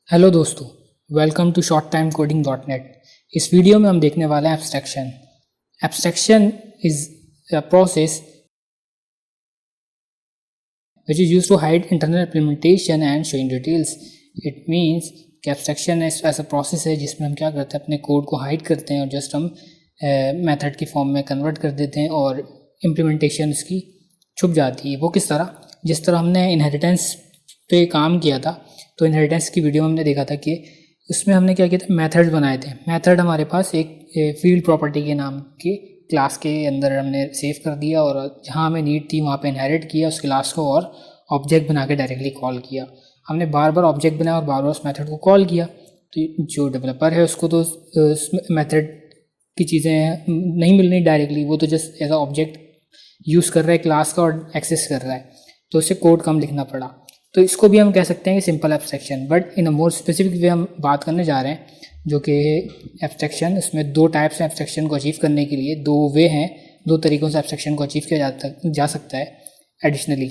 Hello दोस्तों, welcome to short time coding dot net. इस video में हम देखने वाले हैं abstraction. Abstraction is a process which is used to hide internal implementation and showing details. It means कि abstraction ऐसा प्रोसेस है जिसमें हम क्या करते हैं, अपने कोड को हाइड करते हैं और जस्ट हम मेथड की फॉर्म में कन्वर्ट कर देते हैं और इम्प्लीमेंटेशन इसकी छुप जाती है। वो किस तरह? जिस तरह हमने इनहेरिटेंस पे काम किया था, तो इनहेरिटेंस की वीडियो में हमने देखा था कि उसमें हमने क्या किया था, मेथड्स बनाए थे। मेथड हमारे पास एक फील्ड प्रॉपर्टी के नाम के क्लास के अंदर हमने सेव कर दिया और जहाँ हमें नीड थी वहाँ पे इनहेरिट किया उस क्लास को और ऑब्जेक्ट बना के डायरेक्टली कॉल किया। हमने बार बार ऑब्जेक्ट बनाया और बार बार उस मेथड को कॉल किया। तो जो डेवलपर है उसको तो उस मेथड की चीज़ें नहीं मिल रही डायरेक्टली, वो तो just as a object use कर रहा है क्लास का और एक्सेस कर रहा है, तो उससे कोड कम लिखना पड़ा। तो इसको भी हम कह सकते हैं कि simple abstraction, but in a more specific way हम बात करने जा रहे हैं, जो कि एब्स्ट्रैक्शन। इसमें दो टाइप्स हैं एब्स्ट्रैक्शन को अचीव करने के लिए, दो वे हैं, दो तरीक़ों से एब्स्ट्रैक्शन को अचीव किया जा सकता है एडिशनली।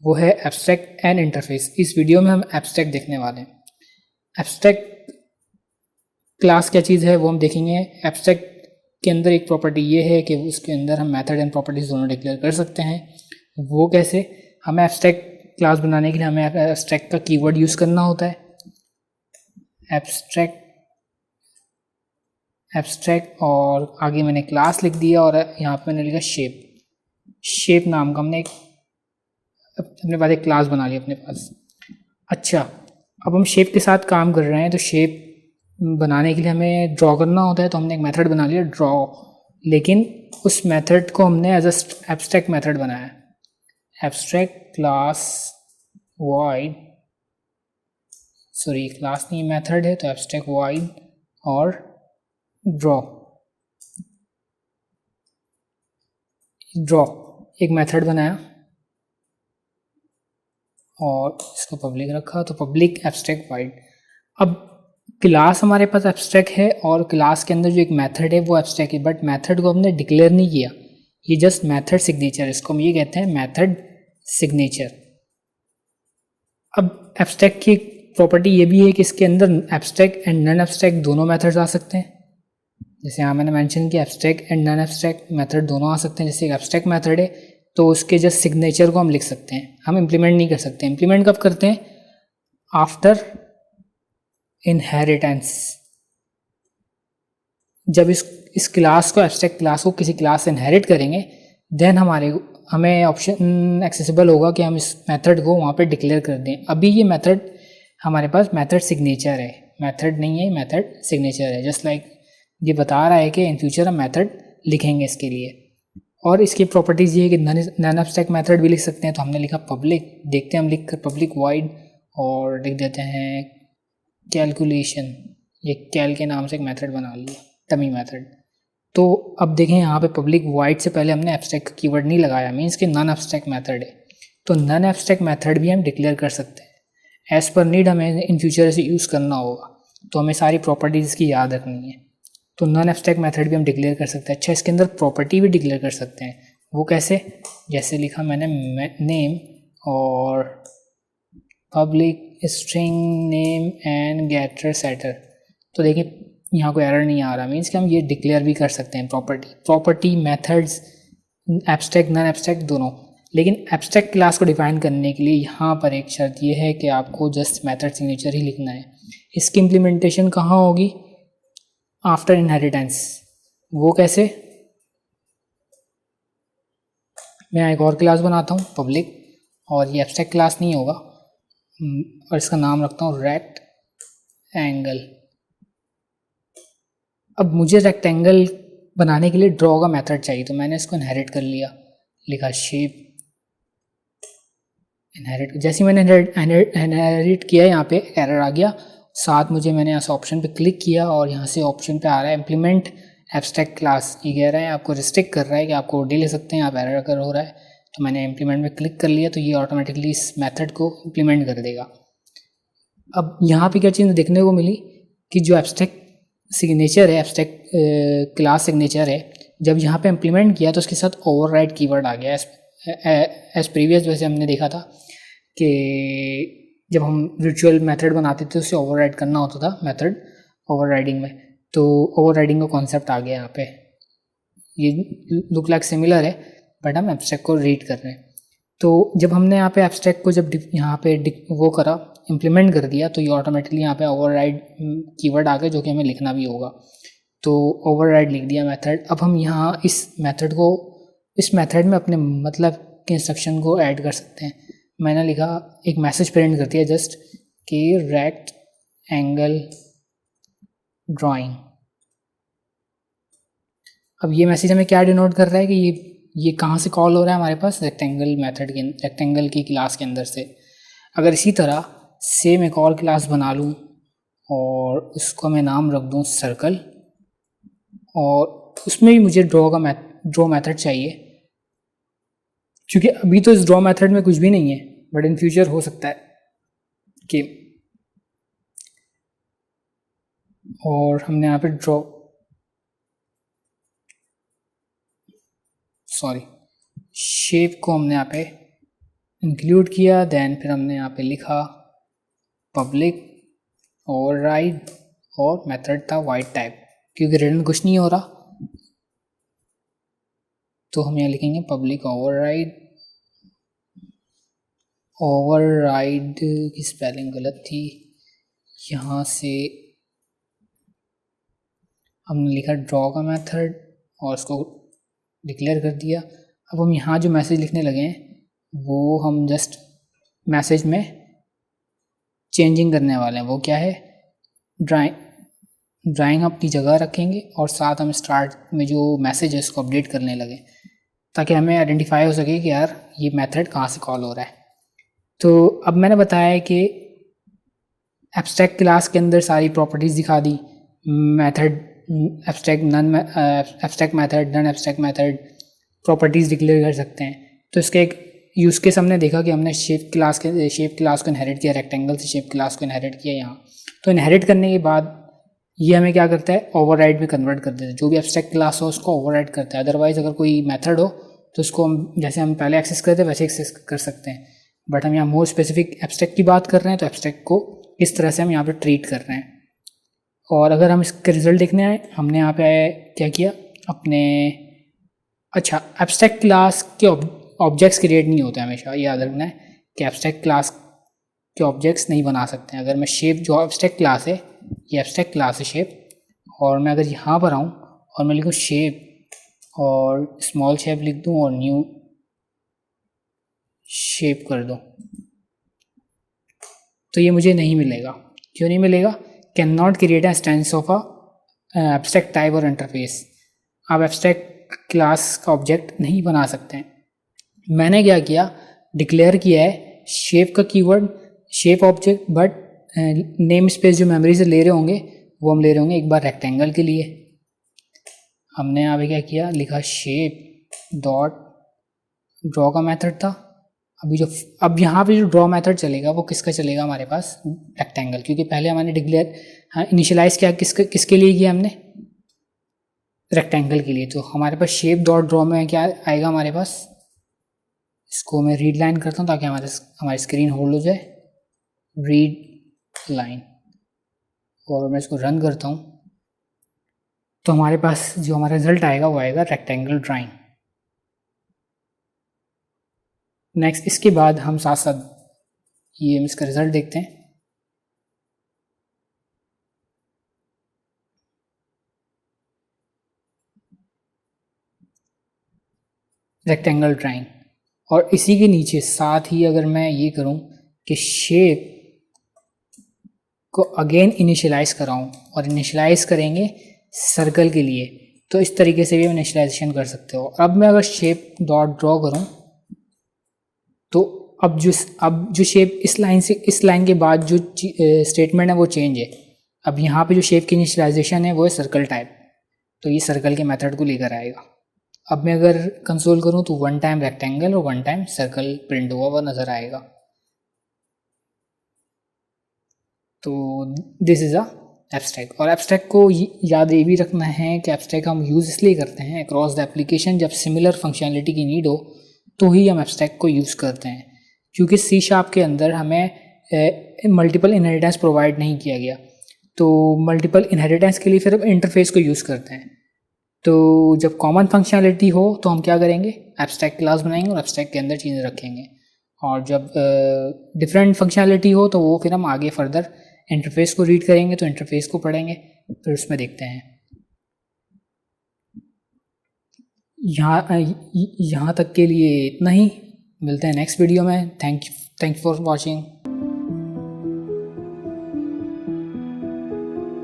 वो है एब्स्ट्रैक्ट एंड इंटरफेस। इस वीडियो में हम एब्स्ट्रैक्ट देखने वाले हैं। एब्स्ट्रैक्ट क्लास क्या चीज़ है वो हम देखेंगे। एब्स्ट्रैक्ट के अंदर एक प्रॉपर्टी ये है कि उसके अंदर हम मेथड एंड प्रॉपर्टीज़ दोनों डिक्लेयर कर सकते हैं। वो कैसे? हमें एब्स्ट्रैक्ट क्लास बनाने के लिए हमें एब्स्ट्रैक्ट का कीवर्ड यूज़ करना होता है। एब्स्ट्रैक्ट और आगे मैंने क्लास लिख दिया और यहाँ पे मैंने लिखा शेप नाम का हमने अपने पास एक क्लास बना लिया अपने पास। अच्छा, अब हम शेप के साथ काम कर रहे हैं, तो शेप बनाने के लिए हमें ड्रॉ करना होता है, तो हमने एक मेथड बना लिया ड्रॉ, लेकिन उस मेथड को हमने एज अ एब्स्ट्रैक्ट मेथड बनाया। Abstract class void, sorry class नहीं मेथड है, तो एब्स्ट्रैक्ट void और ड्रॉ एक मेथड बनाया और इसको पब्लिक रखा, तो पब्लिक एब्स्ट्रैक्ट void। अब क्लास हमारे पास एब्स्ट्रैक्ट है और क्लास के अंदर जो एक मेथड है वो एब्स्ट्रैक्ट है, बट मेथड को हमने डिक्लेयर नहीं किया, ये जस्ट मेथड सिग्नेचर, इसको हम ये कहते हैं मेथड सिग्नेचर। अब एब्स्ट्रैक्ट की प्रॉपर्टी ये भी है कि इसके अंदर एब्स्ट्रैक्ट एंड नॉन एब्स्ट्रैक्ट दोनों मेथड्स आ सकते हैं। जैसे यहाँ मैंने मेंशन किया abstract and non abstract method दोनों आ सकते हैं। जैसे एक एब्स्ट्रैक्ट मेथड है तो उसके जस्ट सिग्नेचर को हम लिख सकते हैं, हम इम्प्लीमेंट नहीं कर सकते। इम्प्लीमेंट कब करते हैं? After inheritance. जब इस क्लास को, एब्स्ट्रैक्ट क्लास को किसी क्लास से इनहेरिट करेंगे, देन हमें ऑप्शन एक्सेसिबल होगा कि हम इस मेथड को वहाँ पे डिक्लेयर कर दें। अभी ये मेथड हमारे पास मेथड सिग्नेचर है, मेथड नहीं है, मेथड सिग्नेचर है। जस्ट लाइक ये बता रहा है कि इन फ्यूचर हम मेथड लिखेंगे इसके लिए। और इसकी प्रॉपर्टीज़ ये है कि नॉन एब्स्ट्रैक्ट मेथड भी लिख सकते हैं, तो हमने लिखा पब्लिक। देखते हैं हम लिख कर पब्लिक वाइड और लिख देते हैं कैलकुलेशन। ये कैल के नाम से एक मेथड बना लिया, डमी मेथड। तो अब देखें यहाँ पे पब्लिक वाइड से पहले हमने एब्स्ट्रैक्ट कीवर्ड नहीं लगाया, मीन्स कि नॉन एब्स्ट्रैक्ट मेथड है। तो नॉन एब्स्ट्रैक्ट मेथड भी हम डिक्लेयर कर सकते हैं। एज़ पर नीड हमें इन फ्यूचर इसे यूज़ करना होगा, तो हमें सारी प्रॉपर्टीज़ की याद रखनी है। तो नॉन एब्स्ट्रैक्ट मेथड भी हम डिक्लेयर कर सकते हैं। अच्छा, इसके अंदर प्रॉपर्टी भी डिक्लेयर कर सकते हैं। वो कैसे? जैसे लिखा मैंने नेम और public string name and getter setter. तो देखिए यहाँ कोई एरर नहीं आ रहा, मीन्स कि हम ये डिक्लेयर भी कर सकते हैं property methods, abstract non abstract दोनों। लेकिन एब्स्ट्रैक्ट क्लास को डिफाइन करने के लिए यहाँ पर एक शर्त ये है कि आपको जस्ट मेथड सिग्नेचर ही लिखना है। इसकी इम्प्लीमेंटेशन कहाँ होगी? After inheritance. वो कैसे? मैं एक और क्लास बनाता हूँ पब्लिक, और ये एब्स्ट्रैक्ट क्लास नहीं होगा, और इसका नाम रखता हूँ रेक्टेंगल। अब मुझे रेक्टेंगल बनाने के लिए ड्रॉ का मेथड चाहिए, तो मैंने इसको इनहेरिट कर लिया, लिखा शेप इनहेरिट। जैसे मैंने इनहेरिट किया, यहाँ पे एरर आ गया। साथ मुझे मैंने ऐसा ऑप्शन पे क्लिक किया और यहाँ से ऑप्शन पे आ रहा है इम्प्लीमेंट एब्स्ट्रैक्ट क्लास। ये कह रहा है आपको रिस्ट्रिक्ट कर रहा है कि आप कोड ले सकते हैं, आप एरर अगर हो रहा है। तो मैंने इम्प्लीमेंट में क्लिक कर लिया, तो ये ऑटोमेटिकली इस मेथड को इम्प्लीमेंट कर देगा। अब यहाँ पे क्या चीज़ देखने को मिली कि जो एब्स्ट्रैक्ट सिग्नेचर है, एब्स्ट्रैक्ट क्लास सिग्नेचर है, जब यहाँ पे इम्प्लीमेंट किया तो उसके साथ ओवरराइड कीवर्ड आ गया। एज प्रीवियस वैसे हमने देखा था कि जब हम वर्चुअल मेथड बनाते थे उसे ओवरराइड करना होता था मेथड ओवरराइडिंग में। तो ओवरराइडिंग का कॉन्सेप्ट आ गया यहाँ पे। ये लुक लाइक सिमिलर है बट हम एब्स्ट्रैक्ट को रीड कर रहे हैं। तो जब हमने यहाँ पे एब्स्ट्रैक्ट को जब यहाँ पे वो करा इम्प्लीमेंट कर दिया तो ये ऑटोमेटिकली यहाँ पे ओवरराइड कीवर्ड आ गया जो कि हमें लिखना भी होगा। तो ओवरराइड लिख दिया मेथड। अब हम यहाँ इस मेथड में अपने मतलब के इंस्ट्रक्शन को ऐड कर सकते हैं। मैंने लिखा एक मैसेज प्रिंट कर दिया जस्ट कि रेक्ट एंगल ड्राइंग। अब ये मैसेज हमें क्या डिनोट कर रहा है कि ये कहाँ से कॉल हो रहा है हमारे पास रेक्टेंगल की क्लास के अंदर से। अगर इसी तरह सेम एक और क्लास बना लूँ और उसको मैं नाम रख दूँ सर्कल, और उसमें भी मुझे ड्रॉ मेथड चाहिए, क्योंकि अभी तो इस ड्रॉ मेथड में कुछ भी नहीं है बट इन फ्यूचर हो सकता है कि, और हमने यहाँ पे शेप को हमने यहाँ पे इंक्लूड किया। देन फिर हमने यहाँ पे लिखा पब्लिक ओवरराइड और मेथड था वाइड टाइप, क्योंकि रिटर्न कुछ नहीं हो रहा तो हम यहाँ लिखेंगे पब्लिक ओवरराइड की स्पेलिंग गलत थी, यहाँ से हमने लिखा ड्रॉ का मेथड और उसको डिक्लेयर कर दिया। अब हम यहाँ जो मैसेज लिखने लगे हैं वो हम जस्ट मैसेज में चेंजिंग करने वाले हैं। वो क्या है, ड्राइंग अपनी जगह रखेंगे और साथ हम स्टार्ट में जो मैसेज है उसको अपडेट करने लगे ताकि हमें आइडेंटिफाई हो सके कि यार ये मेथड कहाँ से कॉल हो रहा है। तो अब मैंने बताया कि एब्स्ट्रैक्ट क्लास के अंदर सारी प्रॉपर्टीज़ दिखा दी, method abstract method, non abstract method, properties declare कर सकते हैं। तो इसके एक यूज़ केस हमने देखा कि हमने शेप क्लास को इनहेरिट किया, रेक्टेंगल से शेप क्लास को इनहेरिट किया यहाँ। तो इनहेरिट करने के बाद ये हमें क्या करता है, ओवरराइड में कन्वर्ट कर देता है। जो भी एब्स्ट्रैक्ट क्लास हो उसको ओवरराइड करता है। अदरवाइज़ अगर कोई मेथड हो तो उसको हम जैसे हम पहले एक्सेस करते वैसे एक्सेस कर सकते हैं, बट हम यहाँ मोर स्पेसिफिक एब्स्ट्रैक्ट की बात कर रहे हैं तो एब्स्ट्रैक्ट को इस तरह से हम यहाँ पे ट्रीट कर रहे हैं। और अगर हम इसके रिजल्ट देखने आए, हमने यहाँ पे क्या किया अपने, अच्छा एब्स्ट्रैक्ट क्लास के ऑब्जेक्ट्स क्रिएट नहीं होते हमेशा, ये याद रखना है कि एब्स्ट्रैक्ट क्लास के ऑब्जेक्ट्स नहीं बना सकते हैं। अगर मैं शेप, जो एब्स्ट्रैक्ट क्लास है, ये एब्स्ट्रैक्ट क्लास है शेप, और मैं अगर यहाँ पर आऊँ और मैं लिखूँ शेप और स्मॉल शेप लिख दूँ और न्यू शेप कर दूँ तो ये मुझे नहीं मिलेगा। क्यों नहीं मिलेगा, can not create a instance of a abstract type और इंटरफेस। आप एब्स्ट्रैक्ट क्लास का ऑब्जेक्ट नहीं बना सकते हैं। मैंने क्या किया, डिक्लेयर किया है शेप का keyword, shape object, but name space जो मेमोरी से ले रहे होंगे वो हम ले रहे होंगे एक बार रेक्टेंगल के लिए। हमने यहाँ पे क्या किया, लिखा शेप डॉट ड्रॉ का मेथड था। अब यहाँ पे जो ड्रॉ मेथड चलेगा वो किसका चलेगा हमारे पास, रेक्टेंगल, क्योंकि पहले हमने डिक्लेयर इनिशियलाइज़ किया किसके लिए किया हमने, रेक्टेंगल के लिए। तो हमारे पास शेप डॉट ड्रॉ में क्या आएगा हमारे पास, इसको मैं रीड लाइन करता हूँ ताकि हमारी स्क्रीन होल्ड हो जाए, रीड लाइन, और मैं इसको रन करता हूँ तो हमारे पास जो हमारा रिजल्ट आएगा वो आएगा रेक्टेंगल ड्राइंग। नेक्स्ट, इसके बाद हम साथ साथ ये इसका रिजल्ट देखते हैं। रेक्टेंगल ड्राइंग, और इसी के नीचे साथ ही अगर मैं ये करूं कि शेप को अगेन इनिशियलाइज़ कराऊं, और इनिशियलाइज़ करेंगे सर्कल के लिए, तो इस तरीके से भी हम इनिशियलाइजेशन कर सकते हो। अब मैं अगर शेप डॉट ड्रॉ करूं तो अब जो शेप इस लाइन के बाद जो स्टेटमेंट है वो चेंज है। अब यहाँ पे जो शेप की इनिशियलाइजेशन है वो है सर्कल टाइप, तो ये सर्कल के मेथड को लेकर आएगा। अब मैं अगर कंसोल करूँ तो 1 टाइम रेक्टेंगल और 1 टाइम सर्कल प्रिंट हुआ हुआ नज़र आएगा। तो दिस इज़ अ एब्स्ट्रैक्ट। और एब्स्ट्रैक्ट को याद ये भी रखना है कि एब्स्ट्रैक्ट हम यूज़ इसलिए करते हैं अक्रॉस द एप्लीकेशन, जब सिमिलर फंक्शनलिटी की नीड हो तो ही हम एब्स्ट्रैक्ट को यूज़ करते हैं। क्योंकि C# के अंदर हमें मल्टीपल इनहेरिटेंस प्रोवाइड नहीं किया गया। तो मल्टीपल इनहेरिटेंस के लिए फिर हम इंटरफेस को यूज़ करते हैं। तो जब कॉमन फंक्शनैलिटी हो तो हम क्या करेंगे, एब्स्ट्रैक्ट क्लास बनाएंगे और एब्स्ट्रैक्ट के अंदर चीज़ें रखेंगे। और जब डिफरेंट फंक्शनैलिटी हो तो वो फिर हम आगे फर्दर इंटरफेस को रीड करेंगे, तो इंटरफेस को पढ़ेंगे, फिर उसमें देखते हैं। यहाँ तक के लिए इतना ही, मिलते हैं नेक्स्ट वीडियो में। Thank you for watching.